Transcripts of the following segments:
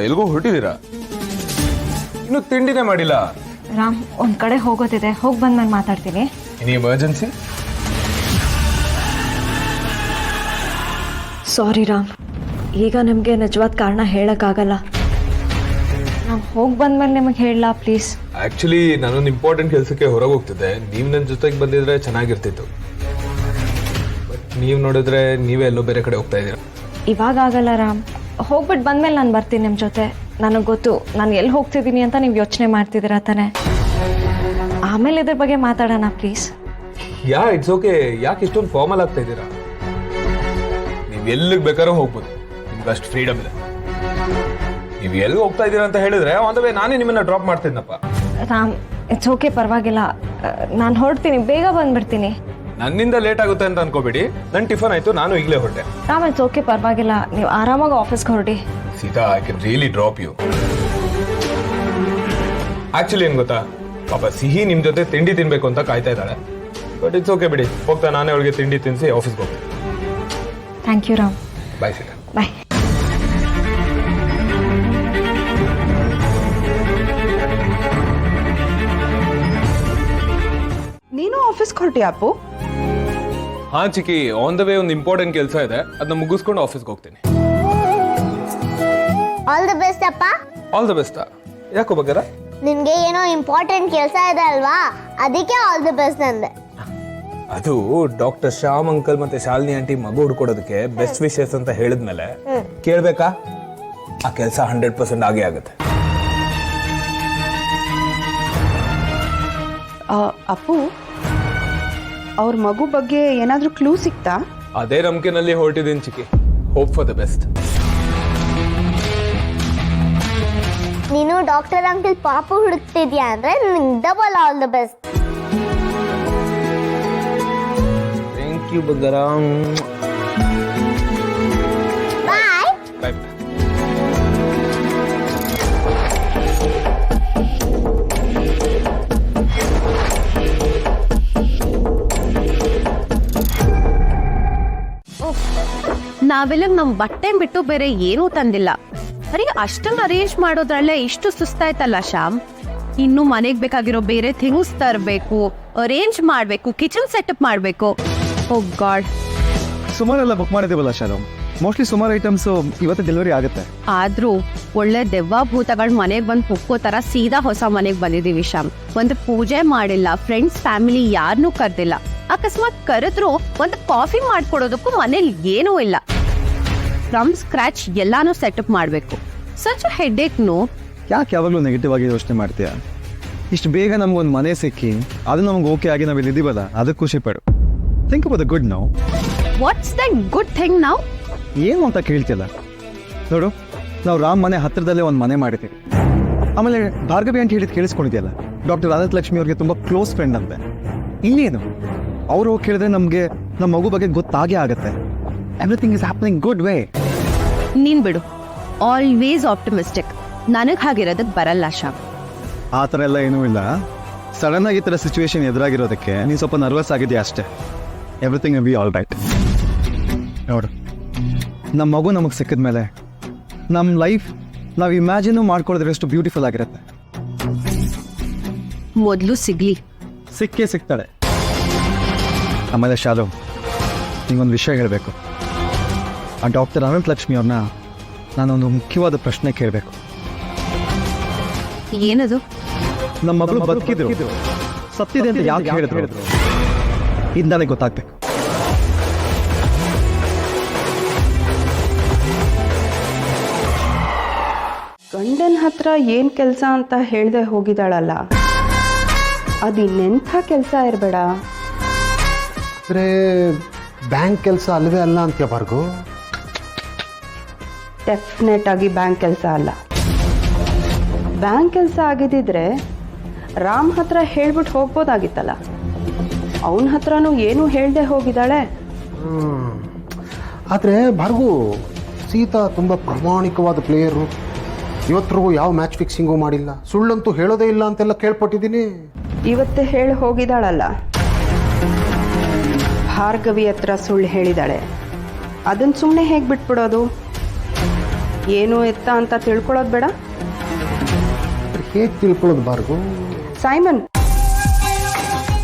ಎಲ್ಗೂ ಹೊರಟಿದ್ದೀರಾ? ಇನ್ನು ತಿಂಡಿನೇ ಮಾಡಿಲ್ಲ. ರಾಮ್, ಒಂದ್ ಕಡೆ ಹೋಗೋದಿದೆ, ಹೋಗಿ ಬಂದ್ಮೇಲೆ ಮಾತಾಡ್ತೀನಿ. ಇನಿ ಎಮರ್ಜೆನ್ಸಿ? ಸಾರಿ ರಾಮ್, ಈಗ ನಿಮಗೆ ನಿಜವಾದ ಕಾರಣ ಹೇಳೋಕ್ಕಾಗಲ್ಲ. ನಾನು ಹೋಗಿ ಬಂದ್ಮೇಲೆ ನಿಮಗೆ ಹೇಳಲ್ಲ ಪ್ಲೀಸ್. ಆಕ್ಚುಲಿ ನಾನೊಂದು ಇಂಪಾರ್ಟೆಂಟ್ ಕೆಲಸಕ್ಕೆ ಹೊರಗೆ ಹೋಗ್ತಿದ್ದೆ. ನೀವು ನನ್ನ ಜೊತೆಗೆ ಬಂದಿದ್ರೆ ಚೆನ್ನಾಗಿರ್ತಿತ್ತು. ಬಟ್ ನೀವು ನೋಡಿದ್ರೆ ನೀವೇ ಎಲ್ಲೋ ಬೇರೆ ಕಡೆ ಹೋಗ್ತಾ ಇದ್ದೀರಾ. ಇವಾಗ ಆಗಲ್ಲ ರಾಮ್, ಹೋಗ್ಬಿಟ್ಟು ಬಂದ್ಮೇಲೆ ನಾನು ಬರ್ತೀನಿ ನಿಮ್ಮ ಜೊತೆ. ನನಗೆ ಗೊತ್ತು ನಾನು ಎಲ್ಲಿ ಹೋಗ್ತಿದ್ದೀನಿ ಅಂತ ನೀವು ಯೋಚನೆ ಮಾಡ್ತಿದ್ದೀರಾ ತಾನೆ. ಆಮೇಲೆ ಇದ್ರ ಬಗ್ಗೆ ಮಾತಾಡೋಣ ಪ್ಲೀಸ್. It's okay. ಯಾಕೆ ಇಷ್ಟೊಂದು ಫಾರ್ಮಲ್ ಆಗ್ತಾ ಇದ್ದೀರಾ? ನೀವು ಎಲ್ಲಿಗೆ ಬೇಕಾದ್ರೂ ಹೋಗ್ಬೋದು, ನಿಮ್ಗೆ ಅಷ್ಟು ಫ್ರೀಡಮ್ ಇದೆ. ನೀವು ಎಲ್ಲಿ ಹೋಗ್ತಾ ಇದ್ದೀರಾ ಅಂತ ಹೇಳಿದ್ರೆ ಆನ್ ದ ವೇ ನಾನೇ ನಿಮ್ಮನ್ನ ಡ್ರಾಪ್ ಮಾಡ್ತಿದ್ನಪ್ಪ. ರಾಮ್, ಇಟ್ಸ್ ಓಕೆ, ಪರವಾಗಿಲ್ಲ. ನಾನು ಹೊರಡ್ತೀನಿ, ಬೇಗ ಬಂದ್ಬಿಡ್ತೀನಿ. ನನ್ನಿಂದ ಲೇಟ್ ಆಗುತ್ತೆ ಅಂತ ಅನ್ಕೋಬೇಡಿ. ನನ್ನ ಟಿಫನ್ ಆಯ್ತು, ನಾನು ಈಗಲೇ ಹೊರಟೆ. ರಾಮ್, ಇಟ್ಸ್ ಓಕೆ, ಪರವಾಗಿಲ್ಲ. ನೀವು ಆರಾಮಾಗಿ ಆಫೀಸ್ಗೆ ಹೊರಡಿ. Sita, I can really drop you. Actually ಏನ್ ಗೊತ್ತಾ, ಪಾಪ ಸಿಹಿ ನಿಮ್ ಜೊತೆ ತಿಂಡಿ ತಿನ್ಬೇಕು ಅಂತ ಕಾಯ್ತಾ ಇದ್ದಾಳೆ. ಬಟ್ ಇಟ್ಸ್ ಓಕೆ ಬಿಡಿ, ಹೋಗ್ತಾ ನಾನೇ ಅವಳಿಗೆ ತಿಂಡಿ ತಿನ್ನಿಸಿ ಆಫೀಸ್ಗೆ ಹೋಗ್ತೀನಿ. Thank you Ram. Bye Sita. Bye. ನೀನು ಆಫೀಸ್ಗೆ ಹೊರಟಿಯಾ ಅಪ್ಪು? ಹಾ ಚಿಕ್ಕಿ, ಆನ್ ದ ವೇ ಒಂದು ಇಂಪಾರ್ಟೆಂಟ್ ಕೆಲಸ ಇದೆ, ಅದನ್ನ ಮುಗಿಸ್ಕೊಂಡು ಆಫೀಸ್ಗೆ ಹೋಗ್ತೀನಿ. ಆಲ್ ದಿ ಬೆಸ್ಟ್ ಅಪ್ಪ. All the best. ಯಾಕೋ ಬಗ್ಗರ? ನಿನ್ಗೆ ಏನೋ ಇಂಪಾರ್ಟೆಂಟ್ ಕೆಲಸ ಇದೆ ಅಲ್ವಾ, ಅದಕ್ಕೆ ಆಲ್ ದಿ ಬೆಸ್ಟ್ ಅಂದೆ. ಅದು ಡಾಕ್ಟರ್ ಶ್ಯಾಮ್ ಅಂಕಲ್ ಮತ್ತೆ ಶಾಲಿನಿ ಆಂಟಿ ಮಗು ಹುಡ್ಕೊಡೋದಕ್ಕೆ ಬೆಸ್ಟ್ ವಿಶಸ್ ಅಂತ ಹೇಳಿದ್ಮೇಲೆ ಕೇಳ್ಬೇಕಾ? ಆ ಕೆಲಸ 100% ಆಗೇ ಆಗುತ್ತೆ. ಅಪ್ಪು, ಅವ್ರ ಮಗು ಬಗ್ಗೆ ಏನಾದರೂ ಕ್ಲೂ ಸಿಕ್ತಾ? ಅದೇ ನಂಬಿಕೆನಲ್ಲಿ ಹೊರಟಿದ್ದೀನಿ ಚಿಕ್ಕಿ. Hope for the best. ನೀನು ಡಾಕ್ಟರ್ ಅಂಕಲ್ ಪಾಪು ಹುಡುಕ್ತಿದ್ಯಾ ಅಂದ್ರೆ ನಿಂಗೆ double all the best. Thank you ಬಗ್ಗರ. ಬಾಯ್. ಬಾಯ್. ನಾವೆಲ್ಲ ನಮ್ ಬಟ್ಟೆ ಬಿಟ್ಟು ಬೇರೆ ಏನೂ ತಂದಿಲ್ಲ. ಅರೆ, ಅಷ್ಟನ್ನ ಅರೇಂಜ್ ಮಾಡೋದ್ರಲ್ಲೇ ಇಷ್ಟು ಸುಸ್ತಾಯ್ತಲ್ಲ ಶ್ಯಾಮ್. ಇನ್ನು ಮನೆಗ್ ಬೇಕಾಗಿರೋ ಬೇರೆ ಥಿಂಗ್ಸ್ ತರಬೇಕು, ಅರೇಂಜ್ ಮಾಡ್ಬೇಕು, ಕಿಚನ್ ಸೆಟಪ್ ಮಾಡ್ಬೇಕು. Oh god. ಸುಮಾರೆಲ್ಲ ಬುಕ್ ಮಾಡಿದ್ದೀವಲ್ಲ ಶಾಲೋ. ಮೋಸ್ಟ್ಲಿ ಸುಮಾರು ಐಟಮ್ಸ್ ಇವತ್ತು ಡೆಲಿವರಿ ಆಗುತ್ತೆ. ಆದ್ರೂ ಒಳ್ಳೆ ದೆವ್ವ ಭೂತಗಳು ಮನೆಗ್ ಬಂದು ಹೊಕ್ಕೋ ತರ ಸೀದಾ ಹೊಸ ಮನೆಗ್ ಬಂದಿದೀವಿ ಶ್ಯಾಮ್. ಒಂದು ಪೂಜೆ ಮಾಡಿಲ್ಲ, ಫ್ರೆಂಡ್ಸ್ ಫ್ಯಾಮಿಲಿ ಯಾರನ್ನೂ ಕರ್ದಿಲ್ಲ. ಅಕಸ್ಮಾತ್ ಕರೆದ್ರು ಒಂದು ಕಾಫಿ ಮಾಡ್ಕೊಡೋದಕ್ಕೂ ಮನೇಲಿ ಏನೂ ಇಲ್ಲ. ಫ್ರಮ್ ಸ್ಕ್ರಾಚ್ ಎಲ್ಲಾನು ಸೆಟಪ್ ಮಾಡ್ಬೇಕು. Such headache. ನೋ, ಯಾಕೆ ಯಾವಾಗಲೂ ನೆಗೆಟಿವ್ ಆಗಿ ಯೋಚನೆ ಮಾಡ್ತೀಯಾ? ಇಷ್ಟು ಬೇಗ ನಮ್ಗೊಂದು ಮನೆ ಸಿಕ್ಕಿ ಅದು ನಮ್ಗೆ ಓಕೆ ಆಗಿ ನಾವಿಲ್ಲಿ ಇದೀವಲ್ಲ, ಅದಕ್ಕೆ ಖುಷಿ ಪಡು. Think about the good now. What's that good thing now? ಏನು ಅಂತ ಕೇಳ್ತಿಲ್ಲ ನೋಡು. ನಾವು ರಾಮ್ ಮನೆ ಹತ್ತಿರದಲ್ಲೇ ಒಂದು ಮನೆ ಮಾಡಿದ್ದೀವಿ. ಆಮೇಲೆ ಭಾರ್ಗವಿ ಅಂತ ಹೇಳಿದ್ ಕೇಳಿಸ್ಕೊಂಡಿದ್ಯಲ್ಲ, ಡಾಕ್ಟರ್ ಅನಂತ ಲಕ್ಷ್ಮಿ ಅವ್ರಿಗೆ ತುಂಬ ಕ್ಲೋಸ್ ಫ್ರೆಂಡ್ ಅಂತೆ. ಇನ್ನೇನು, ಅವರು ಹೋಗಿ ಕೇಳಿದ್ರೆ ನಮಗೆ ನಮ್ಮ ಮಗು ಬಗ್ಗೆ ಗೊತ್ತಾಗೇ ಆಗುತ್ತೆ. Everything is happening good way. ನೀನ್ ಬಿಡು, ಆಲ್ವೇಸ್ ಆಪ್ಟಿಮಿಸ್ಟಿಕ್. ನನಗ್ ಹಾಗಿರೋದಕ್ ಬರಲ್ಲ ಶ್ಯಾಮ್. ಆ ಥರ ಎಲ್ಲ ಏನೂ ಇಲ್ಲ. ಸಡನ್ ಆಗಿ ಈ ಥರ ಸಿಚುವೇಶನ್ ಎದುರಾಗಿರೋದಕ್ಕೆ ನೀನು ಸ್ವಲ್ಪ ನರ್ವಸ್ ಆಗಿದೆಯಾ ಅಷ್ಟೇ. Everything will be all right. ನೋಡು, ನಮ್ಮ ಮಗು ನಮಗೆ ಸಿಕ್ಕಿದ ಮೇಲೆ ನಮ್ಮ ಲೈಫ್ ನಾವು ಇಮ್ಯಾಜಿನು ಮಾಡ್ಕೊಳ್ಳೋದ್ರೆ ಎಷ್ಟು ಬ್ಯೂಟಿಫುಲ್ ಆಗಿರುತ್ತೆ. ಮೊದಲು ಸಿಗ್ಲಿ. ಸಿಕ್ಕೇ ಸಿಗ್ತಾಳೆ. ಆಮೇಲೆ ಶಾಲು, ನಿಂಗೊಂದು ವಿಷಯ ಹೇಳಬೇಕು. ಆ ಡಾಕ್ಟರ್ ಅನಂತ ಲಕ್ಷ್ಮಿ ಅವ್ರನ್ನ ನಾನೊಂದು ಮುಖ್ಯವಾದ ಪ್ರಶ್ನೆ ಕೇಳಬೇಕು. ಏನದು? ನಮ್ಮ ಮಗಳು ಬದುಕಿದ್ರು ಸತ್ತಿದೆ ಅಂತ ಯಾಕೆ ಹೇಳಿದ್ರು ಇಂದಾನೆ ಗೊತ್ತಾಗ್ಬೇಕು. ಗಂಡನ ಹತ್ರ ಏನು ಕೆಲಸ ಅಂತ ಹೇಳ್ದೆ ಹೋಗಿದ್ದಾಳಲ್ಲ, ಅದು ಇನ್ನೆಂಥ ಕೆಲಸ ಇರಬೇಡ. ಅಂದರೆ ಬ್ಯಾಂಕ್ ಕೆಲಸ ಅಲ್ಲವೇ ಅಲ್ಲ ಅಂತ್ಯ ಭಾರ್ಗು? ಡೆಫಿನೆಟ್ ಆಗಿ ಬ್ಯಾಂಕ್ ಕೆಲಸ ಅಲ್ಲ. ಬ್ಯಾಂಕ್ ಕೆಲಸ ಆಗಿದ್ದಿದ್ರೆ ರಾಮ್ ಹತ್ರ ಹೇಳ್ಬಿಟ್ಟು ಹೋಗ್ಬೋದಾಗಿತ್ತಲ್ಲ. ಅವನ ಹತ್ರನೂ ಏನೂ ಹೇಳ್ದೆ ಹೋಗಿದ್ದಾಳೆ. ಆದರೆ ಭಾರ್ಗು, ಸೀತಾ ತುಂಬ ಪ್ರಾಮಾಣಿಕವಾದ ಪ್ಲೇಯರು. ಇವತ್ತರೆಗೂ ಯಾವ ಮ್ಯಾಚ್ ಫಿಕ್ಸಿಂಗು ಮಾಡಿಲ್ಲ, ಸುಳ್ಳಂತೂ ಹೇಳೋದೇ ಇಲ್ಲ ಅಂತೆಲ್ಲ ಕೇಳ್ಪಟ್ಟಿದ್ದೀನಿ. ಇವತ್ತೇ ಹೇಳಿ ಹೋಗಿದ್ದಾಳಲ್ಲ, ಭಾರ್ಗವಿ ಹತ್ರ ಸುಳ್ಳು ಹೇಳಿದಾಳೆ. ಅದನ್ನು ಸುಮ್ಮನೆ ಹೇಗೆ ಬಿಟ್ಬಿಡೋದು? ಏನು ಎತ್ತ ಅಂತ ತಿಳ್ಕೊಳ್ಳೋದು ಬೇಡ. ಹೇಗೆ ತಿಳ್ಕೊಳ್ಳೋದು ಭಾರ್ಗವ್? ಸೈಮನ್,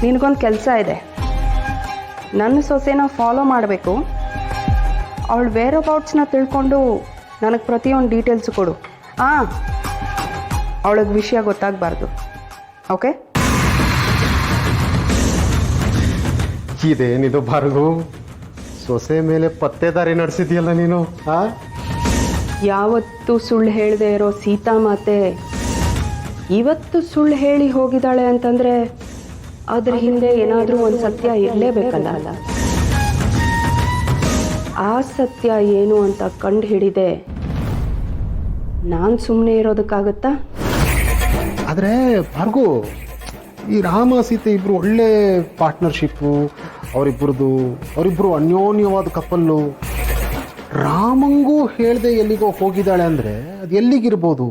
ನಿನಗೊಂದು ಕೆಲಸ ಇದೆ. ನನ್ನ ಸೊಸೆನ ಫಾಲೋ ಮಾಡಬೇಕು. ಅವಳು ವೇರ್ ಅಬೌಟ್ಸ್ನ ತಿಳ್ಕೊಂಡು ನನಗೆ ಪ್ರತಿಯೊಂದು ಡೀಟೇಲ್ಸ್ ಕೊಡು. ಅವಳಿಗೆ ವಿಷಯ ಗೊತ್ತಾಗಬಾರ್ದು. ಓಕೆ? ಇದೇನಿದು ಭಾರ್ಗವ್, ಸೊಸೆ ಮೇಲೆ ಪತ್ತೆದಾರಿ ನಡೆಸಿದ್ಯಲ್ಲ ನೀನು. ಯಾವತ್ತು ಸುಳ್ಳು ಹೇಳದೆ ಇರೋ ಸೀತಾ ಮಾತೆ ಇವತ್ತು ಸುಳ್ಳು ಹೇಳಿ ಹೋಗಿದ್ದಾಳೆ ಅಂತಂದರೆ ಅದ್ರ ಹಿಂದೆ ಏನಾದರೂ ಒಂದು ಸತ್ಯ ಇರಲೇಬೇಕಲ್ಲ. ಆ ಸತ್ಯ ಏನು ಅಂತ ಕಂಡು ಹಿಡಿದೆ ನಾನು ಸುಮ್ಮನೆ ಇರೋದಕ್ಕಾಗತ್ತಾ? ಆದರೆ ಭಾರ್ಗವ್, ಈ ರಾಮ ಸೀತೆ ಇಬ್ಬರು ಒಳ್ಳೆ ಪಾರ್ಟ್ನರ್ಶಿಪ್ಪು, ಅವರಿಬ್ಬರು ಅನ್ಯೋನ್ಯವಾದ ಕಪಲ್ಲು. ರಾಮಂಗೂ ಹೇಳ್ದೆ ಎಲ್ಲಿಗೋ ಹೋಗಿದ್ದಾಳೆ ಅಂದರೆ ಅದು ಎಲ್ಲಿಗಿರ್ಬೋದು?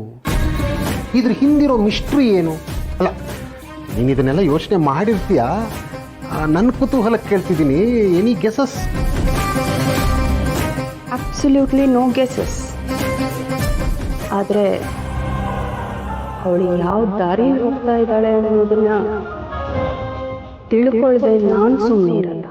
ಇದ್ರ ಹಿಂದಿರೋ ಮಿಸ್ಟ್ರಿ ಏನು? ಅಲ್ಲ, ನೀನು ಇದನ್ನೆಲ್ಲ ಯೋಚನೆ ಮಾಡಿರ್ತೀಯ. ನನ್ನ ಕುತೂಹಲಕ್ಕೆ ಕೇಳ್ತಿದ್ದೀನಿ. Any guesses? Absolutely no guesses. ಆದರೆ ಅವಳು ಯಾವ ದಾರಿ ಹೋಗ್ತಾ ಇದ್ದಾಳೆ ಅನ್ನೋದನ್ನ ತಿಳ್ಕೊಳ್ದೆ ನಾನು ಸುಮ್ಮನೆ ಇರಲ್ಲ.